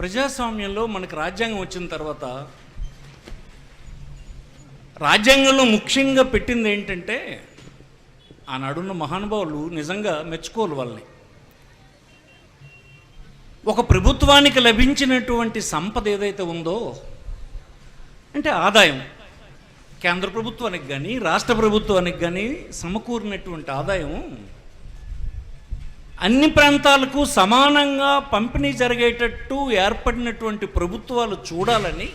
ప్రజాస్వామ్యంలో మనకు రాజ్యాంగం వచ్చిన తర్వాత రాజ్యాంగంలో ముఖ్యంగా పెట్టింది ఏంటంటే ఆనాడున్న మహానుభావులు నిజంగా మెచ్చుకోవాలి వాళ్ళని. ఒక ప్రభుత్వానికి లభించినటువంటి సంపద ఏదైతే ఉందో అంటే ఆదాయం, కేంద్ర ప్రభుత్వానికి కానీ రాష్ట్ర ప్రభుత్వానికి కానీ సమకూరినటువంటి ఆదాయం అన్ని ప్రాంతాలకు సమానంగా పంపిణీ జరిగేటట్టు ఏర్పడినటువంటి ప్రభుత్వాలు చూడాలని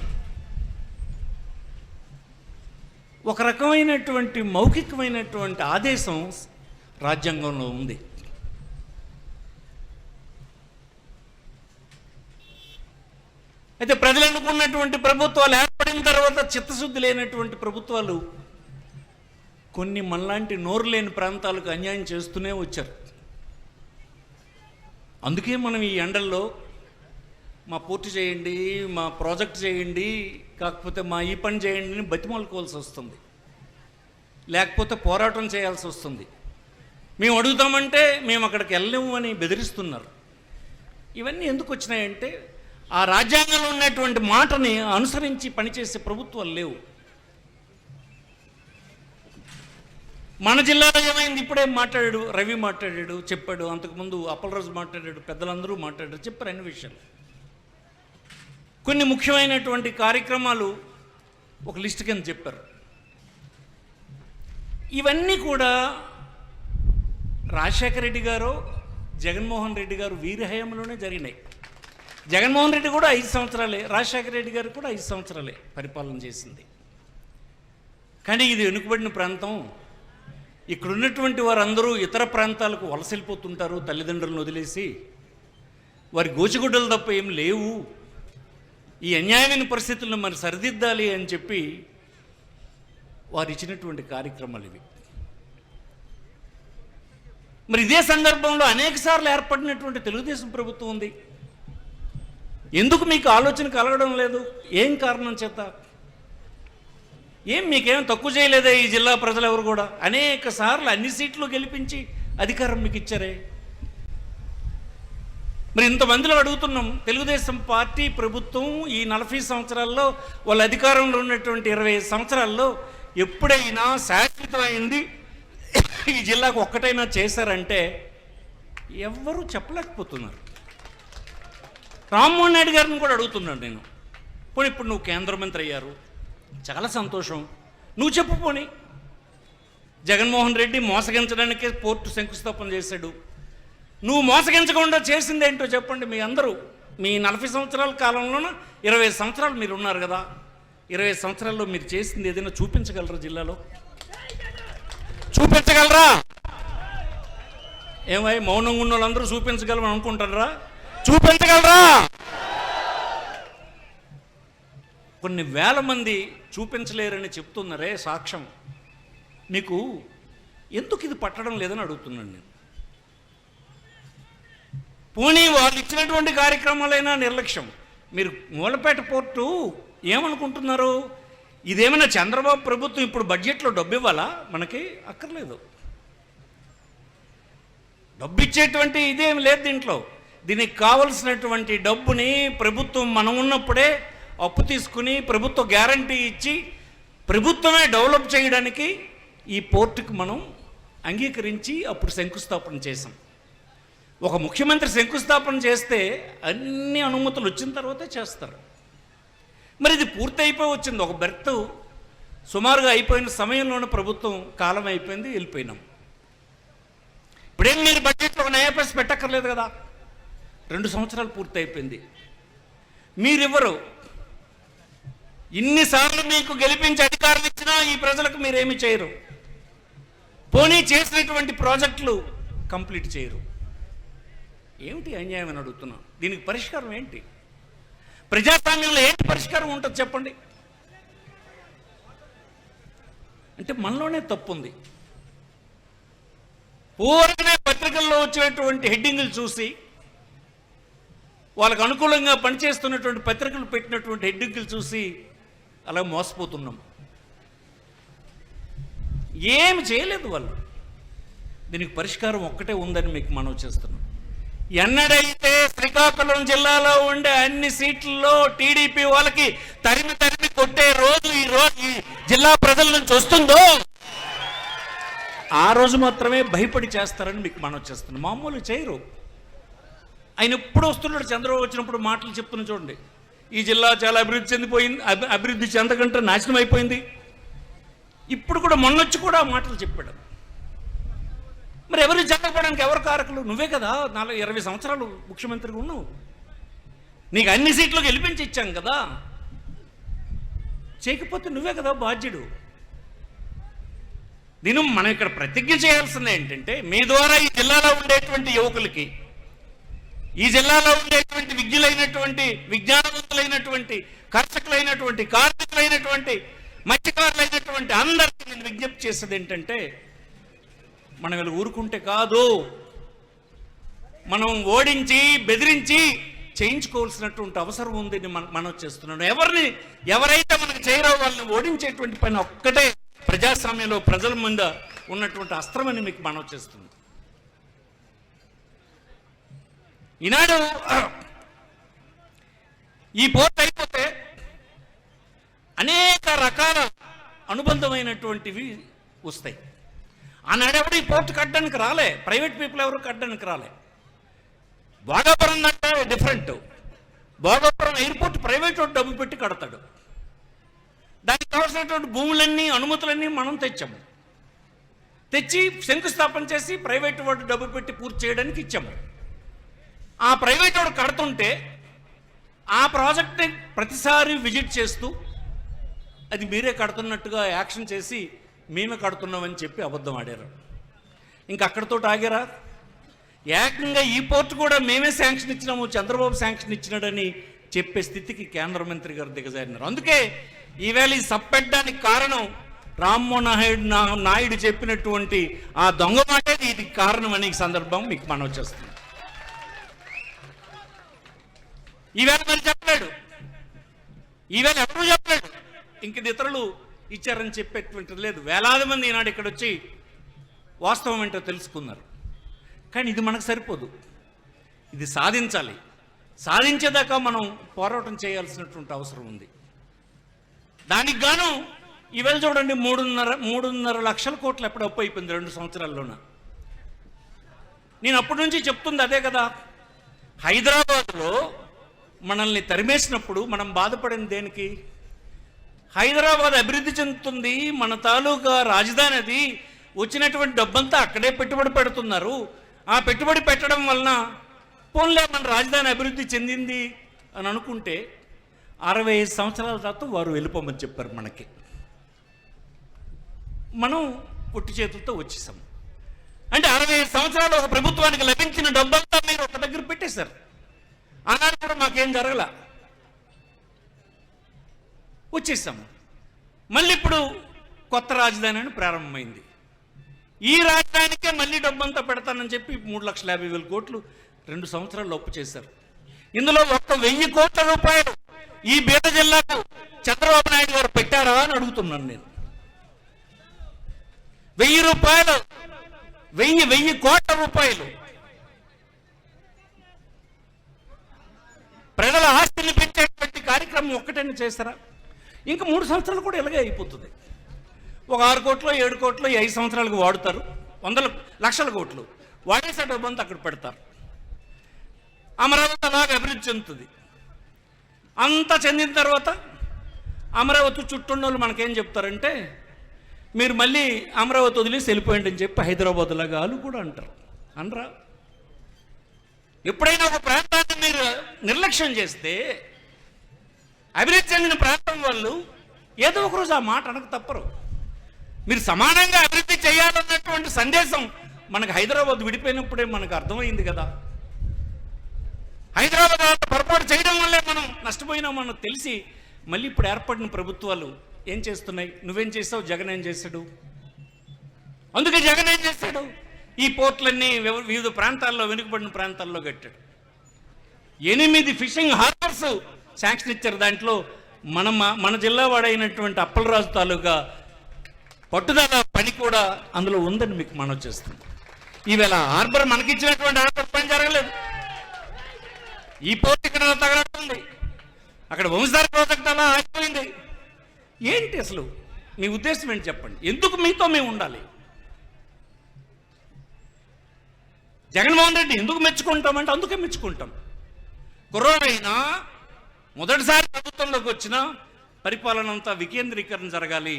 ఒక రకమైనటువంటి మౌఖికమైనటువంటి ఆదేశం రాజ్యాంగంలో ఉంది. అయితే ప్రజలు అనుకున్నటువంటి ప్రభుత్వాలు ఏర్పడిన తర్వాత చిత్తశుద్ధి లేనటువంటి ప్రభుత్వాలు కొన్ని మనలాంటి నోరు లేని ప్రాంతాలకు అన్యాయం చేస్తూనే వచ్చారు. అందుకే మనం ఈ ఎండల్లో మా పూర్తి చేయండి, మా ప్రాజెక్ట్ చేయండి, కాకపోతే మా ఈ పని చేయండి అని బతిమాలుకోవాల్సి వస్తుంది, లేకపోతే పోరాటం చేయాల్సి వస్తుంది. మేము అడుగుతామంటే మేము అక్కడికి వెళ్ళలేము అని బెదిరిస్తున్నారు. ఇవన్నీ ఎందుకు వచ్చినాయంటే ఆ రాజ్యాంగంలో ఉన్నటువంటి మాటని అనుసరించి పనిచేసే ప్రభుత్వాలు లేవు. మన జిల్లాలో ఏమైంది? ఇప్పుడే మాట్లాడాడు, రవి మాట్లాడాడు, చెప్పాడు. అంతకుముందు అప్పలరాజు మాట్లాడాడు, పెద్దలందరూ మాట్లాడారు, చెప్పారు అన్ని విషయాలు. కొన్ని ముఖ్యమైనటువంటి కార్యక్రమాలు ఒక లిస్ట్ కింద చెప్పారు. ఇవన్నీ కూడా రాజశేఖర రెడ్డి గారు, జగన్మోహన్ రెడ్డి గారు వీరి హయాంలోనే జరిగినాయి. జగన్మోహన్ రెడ్డి కూడా 5 సంవత్సరాలే, రాజశేఖర రెడ్డి గారు కూడా 5 సంవత్సరాలే పరిపాలన చేసింది. కానీ ఇది వెనుకబడిన ప్రాంతం. ఇక్కడ ఉన్నటువంటి వారందరూ ఇతర ప్రాంతాలకు వలస వెళ్ళిపోతుంటారు తల్లిదండ్రులను వదిలేసి. వారి గోచిగుడ్డలు తప్ప ఏం లేవు. ఈ అన్యాయమైన పరిస్థితులను మరి సరిదిద్దాలి అని చెప్పి వారు ఇచ్చినటువంటి కార్యక్రమాలు ఇవి. మరి ఇదే సందర్భంలో అనేక సార్లు ఏర్పడినటువంటి తెలుగుదేశం ప్రభుత్వం ఉంది. ఎందుకు మీకు ఆలోచన కలగడం లేదు? ఏం కారణం చేత? మీకేం తక్కువ చేయలేదే ఈ జిల్లా ప్రజలు ఎవరు కూడా? అనేక సార్లు అన్ని సీట్లు గెలిపించి అధికారం మీకు ఇచ్చారే. మరి ఇంతమందిలో అడుగుతున్నాం, తెలుగుదేశం పార్టీ ప్రభుత్వం ఈ 40 సంవత్సరాల్లో వాళ్ళ అధికారంలో ఉన్నటువంటి 25 సంవత్సరాల్లో ఎప్పుడైనా శాశ్వతమైంది ఈ జిల్లాకు ఒక్కటైనా చేశారంటే ఎవ్వరూ చెప్పలేకపోతున్నారు. రామ్మోహన్ నాయుడు గారిని కూడా అడుగుతున్నాను నేను. పోనీ ఇప్పుడు నువ్వు కేంద్ర మంత్రి అయ్యారు, చాలా సంతోషం, నువ్వు చెప్పు. పోనీ జగన్మోహన్ రెడ్డి మోసగించడానికే పోర్టు శంకుస్థాపన చేశాడు, నువ్వు మోసగించకుండా చేసిందేంటో చెప్పండి. మీ అందరూ మీ 40 సంవత్సరాల కాలంలోన 25 సంవత్సరాలు మీరు ఉన్నారు కదా, 25 సంవత్సరాల్లో మీరు చేసింది ఏదైనా చూపించగలరా? జిల్లాలో చూపించగలరా? ఏమై మౌనంగా ఉన్న వాళ్ళందరూ చూపించగలమని అనుకుంటారా? చూపించగలరా? కొన్ని వేల మంది చూపించలేరని చెప్తున్నారే సాక్ష్యం. మీకు ఎందుకు ఇది పట్టడం లేదని అడుగుతున్నాను నేను. పోనీ వాళ్ళు ఇచ్చినటువంటి కార్యక్రమాలైనా నిర్లక్ష్యం. మీరు మూలపేట పోర్టు ఏమనుకుంటున్నారు? ఇదేమైనా చంద్రబాబు ప్రభుత్వం ఇప్పుడు బడ్జెట్లో డబ్బు ఇవ్వాలా? మనకి అక్కర్లేదు. డబ్బు ఇచ్చేటువంటి ఇదేం లేదు దీంట్లో. దీనికి కావలసినటువంటి డబ్బుని ప్రభుత్వం మనం ఉన్నప్పుడే అప్పు తీసుకుని ప్రభుత్వ గ్యారంటీ ఇచ్చి ప్రభుత్వమే డెవలప్ చేయడానికి ఈ పోర్టుకు మనం అంగీకరించి అప్పుడు శంకుస్థాపన చేసాం. ఒక ముఖ్యమంత్రి శంకుస్థాపన చేస్తే అన్ని అనుమతులు వచ్చిన తర్వాతే చేస్తారు. మరి ఇది పూర్తి అయిపోయి వచ్చింది. ఒక బెర్త్ సుమారుగా అయిపోయిన సమయంలోనే ప్రభుత్వం కాలం అయిపోయింది, వెళ్ళిపోయినాం. ఇప్పుడేం మీరు బడ్జెట్లో ఒక నయా పైసా పెట్టక్కర్లేదు కదా. 2 సంవత్సరాలు పూర్తి అయిపోయింది. మీరెవరు? ఇన్నిసార్లు మీకు గెలిపించి అధికారం ఇచ్చినా ఈ ప్రజలకు మీరేమి చేయరు. పోనీ చేసినటువంటి ప్రాజెక్టులు కంప్లీట్ చేయరు. ఏమిటి అన్యాయం అని అడుగుతున్నాం. దీనికి పరిష్కారం ఏంటి? ప్రజాస్వామ్యంలో ఏంటి పరిష్కారం ఉంటుంది చెప్పండి? అంటే మనలోనే తప్పు ఉంది. పూర్వమే పత్రికల్లో వచ్చినటువంటి హెడ్డింగులు చూసి వాళ్ళకు అనుకూలంగా పనిచేస్తున్నటువంటి పత్రికలు పెట్టినటువంటి హెడ్డింగులు చూసి అలా మోసపోతున్నాం. ఏమి చేయలేదు వాళ్ళు. దీనికి పరిష్కారం ఒక్కటే ఉందని మీకు మనవి చేస్తున్నాం. ఎన్నడైతే శ్రీకాకుళం జిల్లాలో ఉండే అన్ని సీట్లలో టీడీపీ వాళ్ళకి తరిమి తరిమి కొట్టే రోజు ఈ జిల్లా ప్రజల నుంచి వస్తుందో ఆ రోజు మాత్రమే భయపడి చేస్తారని మీకు మనం చేస్తున్నాం. మామూలు చేయరు. ఆయన ఎప్పుడు వస్తున్నాడు, చంద్రబాబు వచ్చినప్పుడు మాటలు చెప్తున్నా చూడండి, ఈ జిల్లా చాలా అభివృద్ధి చెందిపోయింది, అభివృద్ధి చెందకంటే నాశనం అయిపోయింది. ఇప్పుడు కూడా మొన్నొచ్చి కూడా మాటలు చెప్పాడు. మరి ఎవరు జరగకపోవడానికి ఎవరు కారకులు? నువ్వే కదా 20 సంవత్సరాలు ముఖ్యమంత్రిగా ఉన్నావు. నీకు అన్ని సీట్లు గెలిపించి ఇచ్చాం కదా, చేయకపోతే నువ్వే కదా బాధ్యుడు. దీని మనం ఇక్కడ ప్రతిజ్ఞ చేయాల్సింది ఏంటంటే, మీ ద్వారా ఈ జిల్లాలో ఉండేటువంటి యువకులకి, ఈ జిల్లాలో ఉండేటువంటి విజ్ఞులైనటువంటి విజ్ఞానవంతులైనటువంటి కర్షకులైనటువంటి కార్మికులైనటువంటి మత్స్యకారులైనటువంటి అందరికీ నేను విజ్ఞప్తి చేసేది ఏంటంటే, మనం వీళ్ళు ఊరుకుంటే కాదు, మనం ఓడించి బెదిరించి చేయించుకోవాల్సినటువంటి అవసరం ఉంది. మనం చేస్తున్నాం. ఎవరైతే మనకు చేయరో వాళ్ళని ఓడించేటువంటి పని ఒక్కటే ప్రజాస్వామ్యంలో ప్రజల ముందు ఉన్నటువంటి అస్త్రమని మీకు మనం చేస్తుంది. ఈనాడు ఈ పోర్ట్ అయిపోతే అనేక రకాల అనుబంధమైనటువంటివి వస్తాయి. ఆనాడు ఎవరు ఈ పోర్ట్ కట్టడానికి రాలే, ప్రైవేట్ పీపుల్ ఎవరు కట్టడానికి రాలే. భోగాపురం అంటే డిఫరెంట్. భోగాపురం ఎయిర్పోర్ట్ ప్రైవేట్ వాడు డబ్బు పెట్టి కడతాడు. దానికి కావాల్సినటువంటి భూములన్నీ అనుమతులన్నీ మనం తెచ్చాము. తెచ్చి శంకుస్థాపన చేసి ప్రైవేట్ వాడు డబ్బు పెట్టి పూర్తి చేయడానికి ఇచ్చాము. ఆ ప్రైవేట్ వాడు కడుతుంటే ఆ ప్రాజెక్ట్ని ప్రతిసారి విజిట్ చేస్తూ అది మీరే కడుతున్నట్టుగా యాక్షన్ చేసి మేమే కడుతున్నామని చెప్పి అబద్ధం ఆడారు. ఇంకా అక్కడితో ఆగారా? ఏకంగా ఈ పోర్ట్ కూడా మేమే శాంక్షన్ ఇచ్చినాము, చంద్రబాబు శాంక్షన్ ఇచ్చినాడని చెప్పే స్థితికి కేంద్ర మంత్రి గారు దిగజారినారు. అందుకే ఈవేళ ఈ సప్పెట్టడానికి కారణం రామ్మోహన్ నాయుడు చెప్పినటువంటి ఆ దొంగ మాటే ఇది కారణం అని ఈ సందర్భం మీకు మనం చేస్తున్నాం. ఈవేళ మరి చెప్పలేడు, ఈవేళ ఎవరు చెప్పలేడు, ఇంక ఇతరులు ఇచ్చారని చెప్పేటువంటిది లేదు. వేలాది మంది ఈనాడు ఇక్కడ వచ్చి వాస్తవం ఏంటో తెలుసుకున్నారు. కానీ ఇది మనకు సరిపోదు, ఇది సాధించాలి. సాధించేదాకా మనం పోరాటం చేయాల్సినటువంటి అవసరం ఉంది. దానికి గాను ఈవేళ చూడండి 3.5 లక్షల కోట్లు ఎప్పుడు అప్పు అయిపోయింది 2 సంవత్సరాల్లోన. నేను అప్పటి నుంచి చెప్తుంది అదే కదా. హైదరాబాద్లో మనల్ని తరిమేసినప్పుడు మనం బాధపడింది దేనికి? హైదరాబాద్ అభివృద్ధి చెందుతుంది, మన తాలూకా రాజధాని అది, వచ్చినటువంటి డబ్బంతా అక్కడే పెట్టుబడి పెడుతున్నారు. ఆ పెట్టుబడి పెట్టడం వలన పోన్లే మన రాజధాని అభివృద్ధి చెందింది అని అనుకుంటే 65 సంవత్సరాల తర్వాత వారు వెళ్ళిపోమని చెప్పారు మనకి. మనం పొట్టి చేతులతో వచ్చేసాం. అంటే 65 సంవత్సరాలు ఒక ప్రభుత్వానికి లభించిన డబ్బంతా మీరు ఒక దగ్గర పెట్టేశారు. ఆనాడు కూడా మాకేం జరగల, వచ్చేసాము. మళ్ళీ ఇప్పుడు కొత్త రాజధాని అని ప్రారంభమైంది. ఈ రాజధానికే మళ్ళీ డబ్బంతా పెడతానని చెప్పి 3,50,000 కోట్లు 2 సంవత్సరాల్లో అప్పు చేశారు. ఇందులో 1,000 కోట్ల రూపాయలు ఈ బీద జిల్లాకు చంద్రబాబు నాయుడు గారు పెట్టారా అని అడుగుతున్నాను నేను. 1,000 కోట్ల రూపాయలు ప్రజల ఆస్తిని పెంచేటువంటి కార్యక్రమం ఒక్కటైనా చేస్తారా? ఇంకా 3 సంవత్సరాలు కూడా ఇలాగే అయిపోతుంది. ఒక 6 కోట్లు 7 కోట్లు 5 సంవత్సరాలకు వాడుతారు, 100 లక్షల కోట్లు వాడేసే డబ్బంతా అక్కడ పెడతారు. అమరావతి అలాగే అభివృద్ధి చెందుతుంది. అంతా చెందిన తర్వాత అమరావతి చుట్టూ వాళ్ళు మనకేం చెప్తారంటే, మీరు మళ్ళీ అమరావతి వదిలేసి వెళ్ళిపోయండి అని చెప్పి హైదరాబాద్ లాగా వాళ్ళు కూడా అంటారు. అనరా? ఎప్పుడైనా ఒక ప్రాంతాన్ని మీరు నిర్లక్ష్యం చేస్తే అభివృద్ధి చెందిన ప్రాంతం వాళ్ళు ఏదో ఒకరోజు ఆ మాట అనక తప్పరు. మీరు సమానంగా అభివృద్ధి చేయాలన్నటువంటి సందేశం మనకు హైదరాబాద్ విడిపోయినప్పుడే మనకు అర్థమైంది కదా. హైదరాబాద్ పొరపాటు చేయడం వల్లే మనం నష్టపోయినామని తెలిసి మళ్ళీ ఇప్పుడు ఏర్పడిన ప్రభుత్వాలు ఏం చేస్తున్నాయి? నువ్వేం చేస్తావు, జగన్ ఏం చేశాడు? అందుకే జగన్ ఏం చేశాడు? ఈ పోర్ట్లన్నీ వివిధ ప్రాంతాల్లో, వెనుకబడిన ప్రాంతాల్లో కట్టాడు. 8 ఫిషింగ్ హార్బర్స్ శాంక్షన్ ఇచ్చారు. దాంట్లో మన జిల్లా వాడైనటువంటి అప్పలరాజు తాలూకా పట్టుదల పని కూడా అందులో ఉందని మీకు మనం చేస్తుంది. ఈవేళ హార్బర్ మనకిచ్చినటువంటి హార్బర్ పని జరగలేదు. ఈ పోర్ట్ ఇక్కడ తగలడుతుంది, అక్కడ వంశధార ప్రాజెక్ట్ అలా ఆగిపోయింది. ఏంటి అసలు మీ ఉద్దేశం ఏంటి చెప్పండి? ఎందుకు మీతో మేము ఉండాలి? జగన్మోహన్ రెడ్డి ఎందుకు మెచ్చుకుంటామంటే అందుకే మెచ్చుకుంటాం. కుర్రోడైనా మొదటిసారి ప్రభుత్వంలోకి వచ్చిన పరిపాలన అంతా వికేంద్రీకరణ జరగాలి,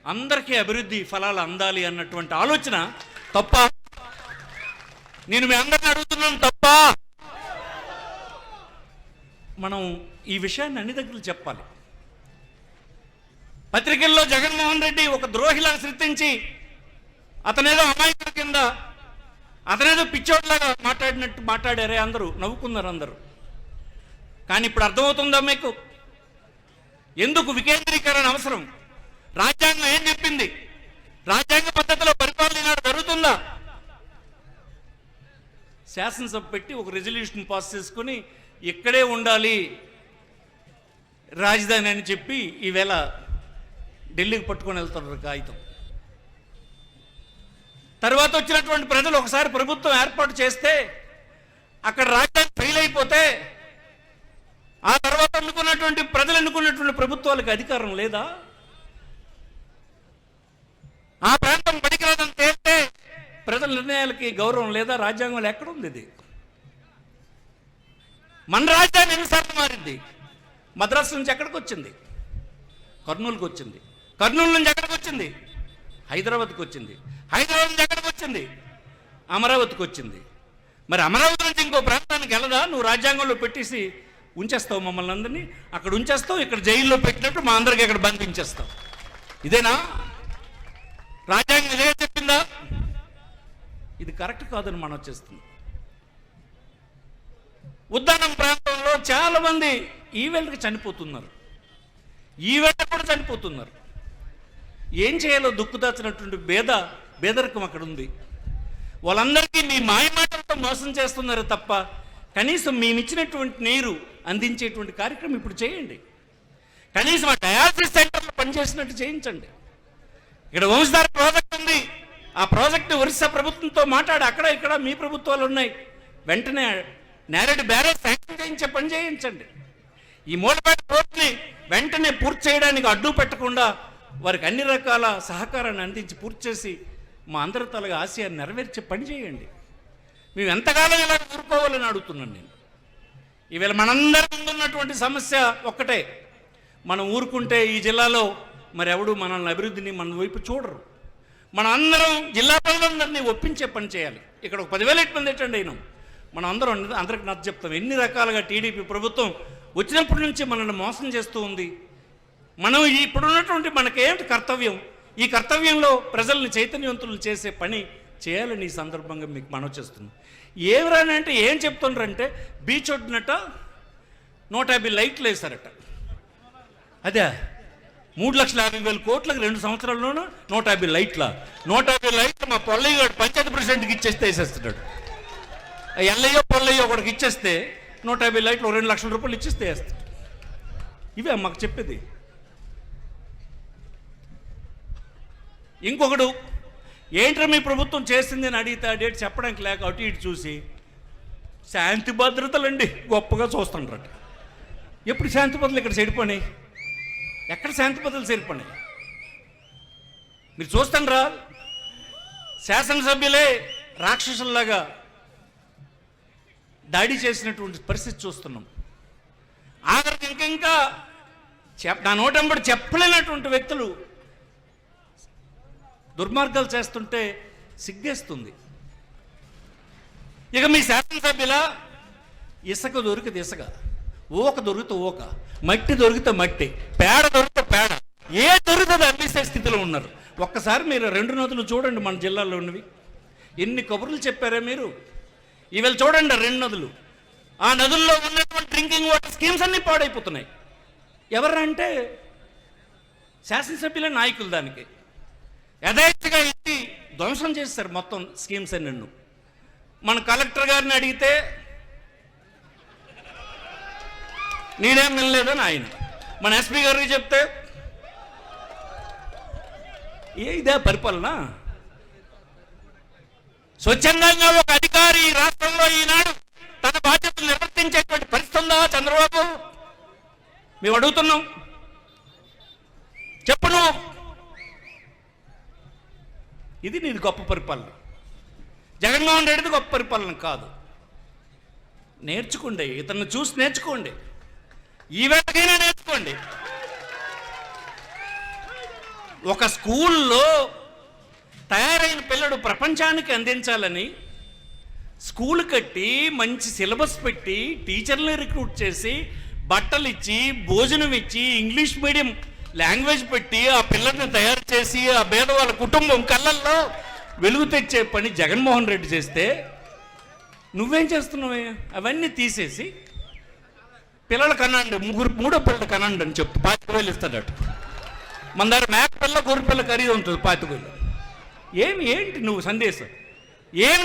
అందరికీ అభివృద్ధి ఫలాలు అందాలి అన్నటువంటి ఆలోచన తప్ప. నేను మీ అందరిని అడుగుతున్నాను, తప్ప? మనం ఈ విషయాన్ని అన్ని దగ్గర చెప్పాలి. పత్రికల్లో జగన్మోహన్ రెడ్డి ఒక ద్రోహిలా సృష్టించి అతనేదో అమాయకుల కింద, అతనేదో పిచ్చోడ్లాగా మాట్లాడారే, అందరూ నవ్వుకున్నారు అందరూ. కానీ ఇప్పుడు అర్థమవుతుందా మీకు ఎందుకు వికేంద్రీకరణ అవసరం? రాజ్యాంగం ఏం చెప్పింది? రాజ్యాంగ పద్ధతిలో పరిపాలన ఈనాడు జరుగుతుందా? శాసనసభ పెట్టి ఒక రెజల్యూషన్ పాస్ చేసుకుని ఇక్కడే ఉండాలి రాజధాని అని చెప్పి ఈవేళ ఢిల్లీకి పట్టుకొని వెళ్తున్నారు కాగితం. తర్వాత వచ్చినటువంటి ప్రజలు ఒకసారి ప్రభుత్వం ఏర్పాటు చేస్తే అక్కడ రాజ్యాంగం ఫెయిల్ అయిపోతే ఆ తర్వాత ప్రజలు ఎన్నుకున్నటువంటి ప్రభుత్వాలకు అధికారం లేదా? ఆ ప్రాంతం పనికిరాదని తేలితే ప్రజల నిర్ణయాలకి గౌరవం లేదా? రాజ్యాంగంలో ఎక్కడుంది ఇది? మన రాజధాని ఎన్నిసార్లు మారింది? మద్రాసు నుంచి ఎక్కడికి వచ్చింది? కర్నూలుకి వచ్చింది. కర్నూలు నుంచి ఎక్కడికి వచ్చింది? హైదరాబాద్కి వచ్చింది. హైదరాబాద్ నుంచి ఎక్కడికి వచ్చింది? అమరావతికి వచ్చింది. మరి అమరావతి నుంచి ఇంకో ప్రాంతానికి వెళ్ళదా? నువ్వు రాజ్యాంగంలో పెట్టేసి ఉంచేస్తావు మమ్మల్ని అందరినీ, అక్కడ ఉంచేస్తావు, ఇక్కడ జైల్లో పెట్టినట్టు మా అందరికి ఇక్కడ బంధించేస్తావు. ఇదేనా రాజ్యాంగం? ఇదే చెప్పిందా? ఇది కరెక్ట్ కాదని మనం వచ్చేస్తుంది. ఉద్దానం ప్రాంతంలో చాలా మంది ఈవేళకి చనిపోతున్నారు, ఈవేళ కూడా చనిపోతున్నారు. ఏం చేయాలో దుక్కుదాచినటువంటి బేదరికం అక్కడ ఉంది. వాళ్ళందరికీ మీ మాయమాటలతో మోసం చేస్తున్నారు తప్ప కనీసం మేమిచ్చినటువంటి నీరు అందించేటువంటి కార్యక్రమం ఇప్పుడు చేయండి. కనీసం ఆ డయాలసిస్ సెంటర్లో పనిచేసినట్టు చేయించండి. ఇక్కడ వంశధార ప్రాజెక్ట్ ఉంది, ఆ ప్రాజెక్టు ఒరిస్సా ప్రభుత్వంతో మాట్లాడి అక్కడ ఇక్కడ మీ ప్రభుత్వాలు ఉన్నాయి, వెంటనే నేరేడు బ్యారేజ్ శాంక్షన్ చేయించే పని చేయించండి. ఈ మూలపేట పోర్ట్ని వెంటనే పూర్తి చేయడానికి అడ్డు పెట్టకుండా వారికి అన్ని రకాల సహకారాన్ని అందించి పూర్తి చేసి మా అందరి తలగా ఆశయాన్ని నెరవేర్చే పని చేయండి. మేము ఎంతకాలం ఇలా ఊరుకోవాలని అడుగుతున్నాను నేను. ఈవేళ మనందరి ముందున్నటువంటి సమస్య ఒక్కటే, మనం ఊరుకుంటే ఈ జిల్లాలో మరి ఎవడు మనల్ని అభివృద్ధిని మన వైపు చూడరు. మన అందరం జిల్లా ప్రజలందరినీ ఒప్పించే పని చేయాలి. ఇక్కడ ఒక 10,000 మంది ఏంటండి అయినాం, మనం అందరికి నచ్చ చెప్తాం. ఎన్ని రకాలుగా టీడీపీ ప్రభుత్వం వచ్చినప్పటి నుంచి మనల్ని మోసం చేస్తూ ఉంది. మనం ఇప్పుడున్నటువంటి మనకేంటి కర్తవ్యం? ఈ కర్తవ్యంలో ప్రజల్ని చైతన్యవంతులను చేసే పని చేయాలని ఈ సందర్భంగా మీకు మనవి చేస్తున్నాం. ఏమిరానంటే ఏం చెప్తుండ్రంటే బీచ్ ఒడ్డునట 150 లైట్లు వేశారట. అదే 3,50,000 కోట్లకు 2 సంవత్సరాల్లోనూ 150 లైట్ల 150 లైట్లు మా పొల్లయ్య పంచాయతీ ప్రెసిడెంట్కి ఇచ్చేస్తే వేసేస్తున్నాడు. ఎల్లయ్యో పొల్లయ్యో ఒకటికి ఇచ్చేస్తే 150 లైట్లు 2 లక్షల రూపాయలు ఇచ్చేస్తే వేస్తాడు. ఇవే మాకు చెప్పేది. ఇంకొకడు ఏంట్రా మీ ప్రభుత్వం చేసింది అని అడిగితే ఆ డేట్ చెప్పడానికి లేక అటు ఇటు చూసి శాంతి భద్రతలండి గొప్పగా చూస్తుండ్రట. ఎప్పుడు శాంతి భద్రతలు ఇక్కడ చెడిపోయినాయి? ఎక్కడ శాంతి భద్రతలు చెడిపోయినాయి? మీరు చూస్తాండ్రా, శాసనసభ్యులే రాక్షసుల్లాగా దాడి చేసినటువంటి పరిస్థితి చూస్తున్నాం. ఆఖరికి ఇంకా నా నోటంబడి చెప్పలేనటువంటి వ్యక్తులు దుర్మార్గాలు చేస్తుంటే సిగ్గేస్తుంది. ఇక మీ శాసనసభ్యుల ఇసుక దొరికితే ఇసుక, ఓక దొరికితే ఓక, మట్టి దొరికితే మట్టి, పేడ దొరికితే పేడ, ఏ దొరికితే అమ్మేసే స్థితిలో ఉన్నారు. ఒక్కసారి మీరు 2 నదులు చూడండి మన జిల్లాలో ఉన్నవి. ఎన్ని కబుర్లు చెప్పారే మీరు. ఇవాళ చూడండి 2 నదులు, ఆ నదుల్లో ఉన్నటువంటి డ్రింకింగ్ వాటర్ స్కీమ్స్ అన్నీ పాడైపోతున్నాయి. ఎవరంటే శాసనసభ్యుల నాయకులు దానికి యథేచ్ఛగా ఎత్తి ధ్వంసం చేస్తారు మొత్తం స్కీమ్స్ అన్ని. మన కలెక్టర్ గారిని అడిగితే నేనేం వినలేదని ఆయన, మన ఎస్పీ గారికి చెప్తే ఇదే పరిపాలన. స్వచ్ఛందంగా ఒక అధికారి రాష్ట్రంలో ఈనాడు తన బాధ్యతలు నిర్వర్తించేటువంటి పరిస్థితి ఉందా చంద్రబాబు? మేము అడుగుతున్నాం, చెప్పు నువ్వు. ఇది నీది గొప్ప పరిపాలన. జగన్మోహన్ రెడ్డిది గొప్ప పరిపాలన కాదు. నేర్చుకోండి, ఇతన్ని చూసి నేర్చుకోండి, ఈ వేళకైనా నేర్చుకోండి. ఒక స్కూల్లో తయారైన పిల్లడు ప్రపంచానికి అందించాలని స్కూల్ కట్టి మంచి సిలబస్ పెట్టి టీచర్ని రిక్రూట్ చేసి బట్టలు ఇచ్చి భోజనం ఇచ్చి ఇంగ్లీష్ మీడియం లాంగ్వేజ్ పెట్టి ఆ పిల్లల్ని తయారు చేసి ఆ పేదవాళ్ళ కుటుంబం కళ్ళల్లో వెలుగు తెచ్చే పని జగన్మోహన్ రెడ్డి చేస్తే నువ్వేం చేస్తున్నావు? అవన్నీ తీసేసి పిల్లలు కనండి, మూడో పిల్లలు కనండి అని చెప్తూ 25,000 ఇస్తాడట. మన దగ్గర మేక పిల్ల గొర్రె పిల్ల ఖరీదు ఉంటుంది 25,000. ఏంటి నువ్వు సందేశం?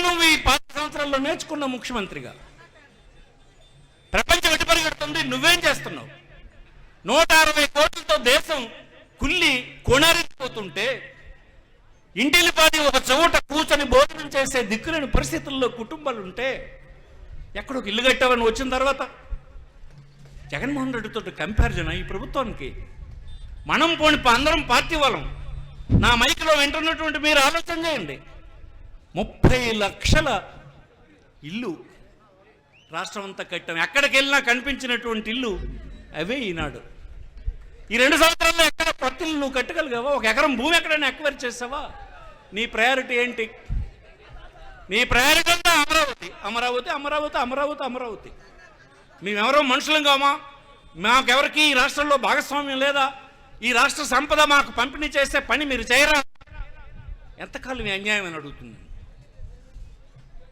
నువ్వు ఈ 10 సంవత్సరాల్లో నేర్చుకున్న ముఖ్యమంత్రిగా? ప్రపంచం ఎటు పరిగెడుతుంది, నువ్వేం చేస్తున్నావు? 160 కోట్లతో దేశం కుల్లి కొనరిపోతుంటే ఇంటిల్లిపాది ఒక చోట కూర్చొని భోజనం చేసే దిక్కులేని పరిస్థితుల్లో కుటుంబాలు ఉంటే ఎక్కడొక ఇల్లు కట్టావని వచ్చిన తర్వాత జగన్మోహన్ రెడ్డితో కంపారిజన్ ఈ ప్రభుత్వానికి? మనం పోని అందరం పార్టీ వాళ్ళం. నా మైక్లో వింటున్నటువంటి మీరు ఆలోచన చేయండి. 30 లక్షల ఇల్లు రాష్ట్రం అంతా కట్టాం. ఎక్కడికి వెళ్ళినా కనిపించినటువంటి ఇల్లు అవే ఈనాడు. ఈ 2 సంవత్సరాల్లో ఎక్కడ కొత్త ఇల్లు నువ్వు కట్టగలిగావా? 1 ఎకరం భూమి ఎక్కడైనా ఎక్వైర్ చేసావా? నీ ప్రయారిటీ ఏంటి? నీ ప్రయారిటీ అంతా అమరావతి, అమరావతి, అమరావతి, అమరావతి, అమరావతి. మేమెవరో మనుషులం కామా? మాకెవరికి ఈ రాష్ట్రంలో భాగస్వామ్యం లేదా? ఈ రాష్ట్ర సంపద మాకు పంపిణీ చేసే పని మీరు చేయరా? ఎంతకాలం మీ అన్యాయం అని అడుగుతుంది.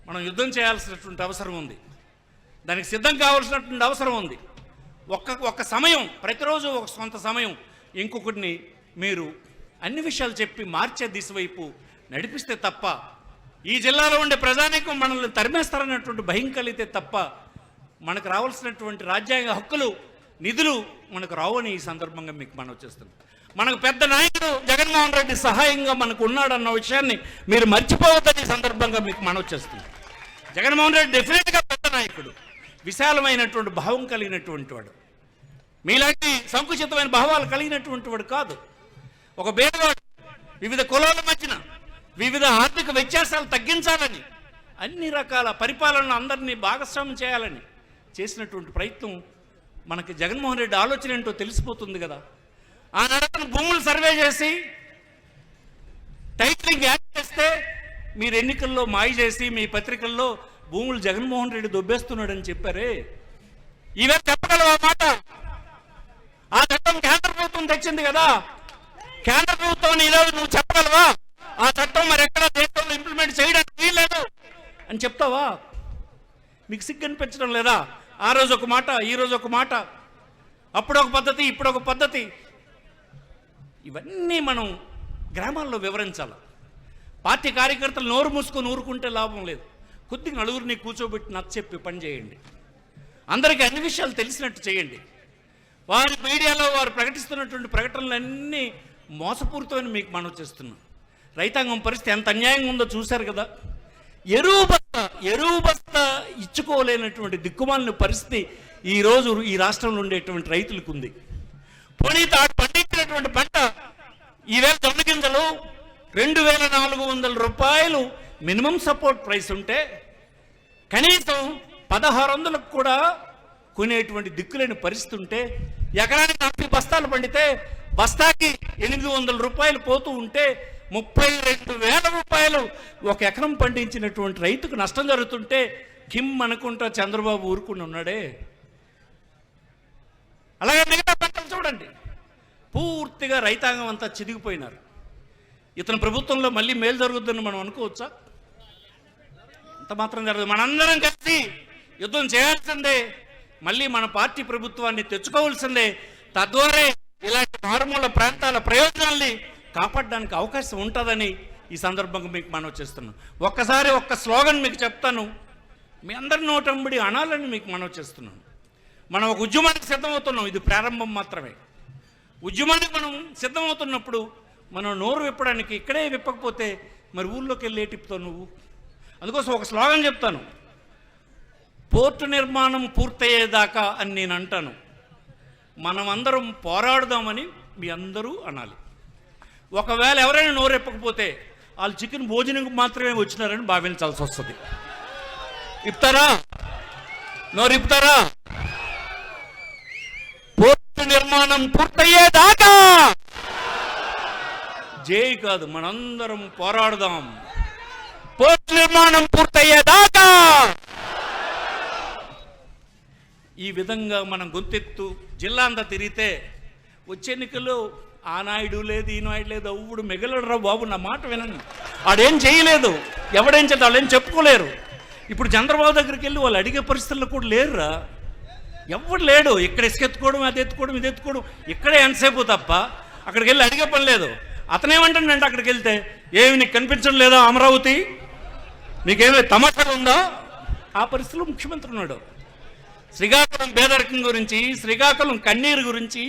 మనం యుద్ధం చేయాల్సినటువంటి అవసరం ఉంది, దానికి సిద్ధం కావాల్సినటువంటి అవసరం ఉంది. ఒక్క సమయం, ప్రతిరోజు ఒక సొంత సమయం ఇంకొకటిని మీరు అన్ని విషయాలు చెప్పి మార్చే దిశ వైపు నడిపిస్తే తప్ప, ఈ జిల్లాలో ఉండే ప్రజానీకం మనల్ని తరిమేస్తారన్నటువంటి భయం కలిగితే తప్ప మనకు రావాల్సినటువంటి రాజ్యాంగ హక్కులు, నిధులు మనకు రావని ఈ సందర్భంగా మీకు మనవి చేస్తున్నాం. మనకు పెద్ద నాయకుడు జగన్మోహన్ రెడ్డి సహాయంగా మనకు ఉన్నాడన్న విషయాన్ని మీరు మర్చిపోవద్దని ఈ సందర్భంగా మీకు మనవి చేస్తున్నాం. జగన్మోహన్ రెడ్డి డెఫినెట్గా పెద్ద నాయకుడు, విశాలమైనటువంటి భావం కలిగినటువంటి వాడు, మీలాంటి సంకుచితమైన భావాలు కలిగినటువంటి వాడు కాదు. ఒక పేదవాడు వివిధ కులాల మధ్యన వివిధ ఆర్థిక వ్యత్యాసాలు తగ్గించాలని, అన్ని రకాల పరిపాలనను అందరినీ భాగస్వామ్యం చేయాలని చేసినటువంటి ప్రయత్నం మనకి జగన్మోహన్ రెడ్డి ఆలోచన ఏంటో తెలిసిపోతుంది కదా. ఆ నడకను భూములు సర్వే చేసి టైటిలింగ్ యాడ్ చేస్తే మీరు ఎన్నికల్లో మాయ చేసి మీ పత్రికల్లో భూములు జగన్మోహన్ రెడ్డి దొబ్బేస్తున్నాడని చెప్పారే, ఇవే చెప్పగలవా మాట? ఆ చట్టం కేంద్ర ప్రభుత్వం తెచ్చింది కదా, కేంద్ర ప్రభుత్వం ఈరోజు నువ్వు చెప్పగలవా? ఆ చట్టం మరి ఎక్కడ దేశంలో ఇంప్లిమెంట్ చేయడానికి వీల్లేదు అని చెప్తావా? మీకు సిగ్గు అనిపించడం లేదా? ఆ రోజు ఒక మాట, ఈ రోజు ఒక మాట, అప్పుడు ఒక పద్ధతి, ఇప్పుడు ఒక పద్ధతి. ఇవన్నీ మనం గ్రామాల్లో వివరించాలి. పార్టీ కార్యకర్తలు నోరు మూసుకొని ఊరుకుంటే లాభం లేదు. కొద్దిగా నలుగురిని కూర్చోబెట్టి నచ్చ చెప్పి పని చేయండి. అందరికీ అన్ని విషయాలు తెలిసినట్టు చేయండి. వారి మీడియాలో వారు ప్రకటిస్తున్నటువంటి ప్రకటనలన్నీ మోసపూరితమని మీకు మనవి చేస్తున్నాం. రైతాంగం పరిస్థితి ఎంత అన్యాయంగా ఉందో చూశారు కదా. ఎరువు బస్తా ఇచ్చుకోలేనటువంటి దిక్కుమాలిన పరిస్థితి ఈరోజు ఈ రాష్ట్రంలో ఉండేటువంటి రైతులకు ఉంది. పోనీ తాడు పండించినటువంటి పంట ఈవేళ జొన్న గింజలు 2,400 రూపాయలు మినిమం సపోర్ట్ ప్రైస్ ఉంటే కనీసం 1,600లకు కూడా కొనేటువంటి దిక్కులేని పరిస్థితి ఉంటే, ఎకరానికి 40 బస్తాలు పండితే బస్తాకి 800 రూపాయలు పోతూ ఉంటే 32,000 రూపాయలు ఒక ఎకరం పండించినటువంటి రైతుకు నష్టం జరుగుతుంటే కిమ్ అనుకుంటా చంద్రబాబు ఊరుకుని ఉన్నాడే. అలాగే మిగతా పంటలు చూడండి, పూర్తిగా రైతాంగం అంతా చిదిగిపోయినారు. ఇతని ప్రభుత్వంలో మళ్ళీ మేలు జరుగుతుందని మనం అనుకోవచ్చా? అంత మాత్రం జరగదు. మనందరం కలిసి యుద్ధం చేయాల్సిందే, మళ్ళీ మన పార్టీ ప్రభుత్వాన్ని తెచ్చుకోవాల్సిందే. తద్వారా ఇలాంటి మారుమూల ప్రాంతాల ప్రయోజనాల్ని కాపాడడానికి అవకాశం ఉంటుందని ఈ సందర్భంగా మీకు మనవి చేస్తున్నాను. ఒక్కసారి ఒక్క స్లోగన్ మీకు చెప్తాను, మీ అందరి నోటంబడి అనాలని మీకు మనవి చేస్తున్నాను. మనం ఒక ఉద్యమానికి సిద్ధమవుతున్నాం, ఇది ప్రారంభం మాత్రమే. ఉద్యమానికి మనం సిద్ధమవుతున్నప్పుడు మనం నోరు విప్పడానికి ఇక్కడే విప్పకపోతే మరి ఊళ్ళోకి వెళ్ళి టిప్పుతావు నువ్వు. అందుకోసం ఒక స్లోగన్ చెప్తాను, పోర్టు నిర్మాణం పూర్తయ్యేదాకా అని నేను అంటాను. మనమందరం పోరాడదామని మీ అందరూ అనాలి. ఒకవేళ ఎవరైనా నోరెప్పకపోతే వాళ్ళు చికెన్ భోజనంకి మాత్రమే వచ్చినారని భావించాల్సి వస్తుంది. ఇప్తారా? నోరిప్తారా? పోర్టు నిర్మాణం పూర్తయ్యేదాకా జై కాదు, మనందరం పోరాడదాం. పోర్టు నిర్మాణం పూర్తయ్యేదాకా ఈ విధంగా మనం గొంతెత్తు జిల్లా అంతా తిరిగితే వచ్చే ఎన్నికల్లో ఆ నాయుడు లేదు, ఈ నాయుడు లేదు, అవ్వుడు మిగలడరా బాబు. నా మాట వినండి. ఆడేం చేయలేదు, ఎవడేం చేద్దాం, వాళ్ళు ఏం చెప్పుకోలేరు. ఇప్పుడు చంద్రబాబు దగ్గరికి వెళ్ళి వాళ్ళు అడిగే పరిస్థితుల్లో కూడా లేరురా. ఎవడు లేడు. ఇక్కడ ఇసుకెత్తుకోవడం, అది ఎత్తుకోవడం, ఇది ఎత్తుకోవడం, ఇక్కడే ఎంతసేపు తప్ప అక్కడికి వెళ్ళి అడిగే పని లేదు. అతనేమంటాడంటే అక్కడికి వెళ్తే, ఏమి నీకు కనిపించడం లేదా అమరావతి, నీకేమీ తమాషా ఉందా? ఆ పరిస్థితిలో ముఖ్యమంత్రి ఉన్నాడు. శ్రీకాకుళం పేదరికం గురించి, శ్రీకాకుళం కన్నీరు గురించి,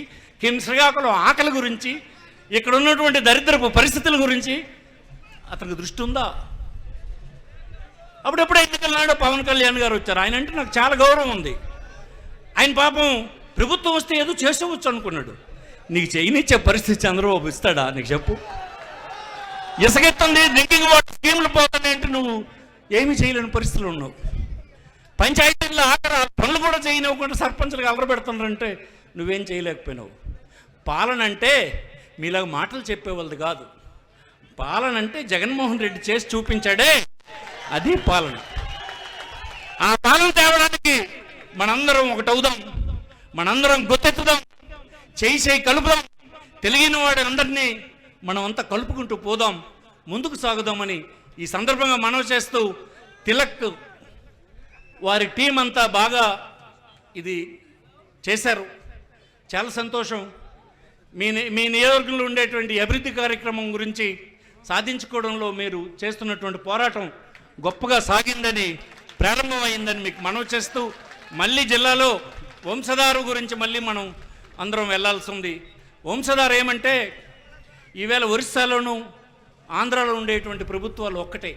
శ్రీకాకుళం ఆకలి గురించి, ఇక్కడ ఉన్నటువంటి దరిద్రపు పరిస్థితుల గురించి అతనికి దృష్టి ఉందా? అప్పుడెప్పుడు ఎన్నికల పవన్ కళ్యాణ్ గారు వచ్చారు. ఆయన అంటే నాకు చాలా గౌరవం ఉంది. ఆయన పాపం ప్రభుత్వం వస్తే ఏదో చేసేవచ్చు అనుకున్నాడు. నీకు చేయనిచ్చే పరిస్థితి చంద్రబాబు ఇస్తాడా? నీకు చెప్పు. ఇసుకెత్తుంది, డ్రింకింగ్ వాటర్ స్కీములు పోతున్నాయి అంటే నువ్వు ఏమీ చేయలేని పరిస్థితులు ఉన్నావు. పంచాయతీల్లో ఆఖరి పనులు కూడా చేయనివ్వకుండా సర్పంచులకు అలరబెడుతున్నారంటే నువ్వేం చేయలేకపోయినావు. పాలన అంటే మీలాగా మాటలు చెప్పేవాళ్ళది కాదు. పాలన అంటే జగన్మోహన్ రెడ్డి చేసి చూపించాడే, అది పాలన. ఆ పాలన తేవడానికి మనందరం ఒకటవుదాం, మనందరం గొత్తెత్తుదాం, చేయి కలుపుదాం. తెలియని వాడి అందరినీ మనం అంతా కలుపుకుంటూ పోదాం, ముందుకు సాగుదామని ఈ సందర్భంగా మనవి చేస్తూ, తిలక్ వారి టీం అంతా బాగా ఇది చేశారు. చాలా సంతోషం. మీ నియోజకవర్గంలో ఉండేటువంటి అభివృద్ధి కార్యక్రమం గురించి సాధించుకోవడంలో మీరు చేస్తున్నటువంటి పోరాటం గొప్పగా సాగిందని, ప్రారంభమైందని మీకు మనవి చేస్తూ, మళ్ళీ జిల్లాలో వంశధార గురించి మళ్ళీ మనం అందరం వెళ్ళాల్సి ఉంది. వంశధార ఏమంటే ఈవేళ ఒరిస్సాలోను ఆంధ్రాలో ఉండేటువంటి ప్రభుత్వాలు ఒక్కటే.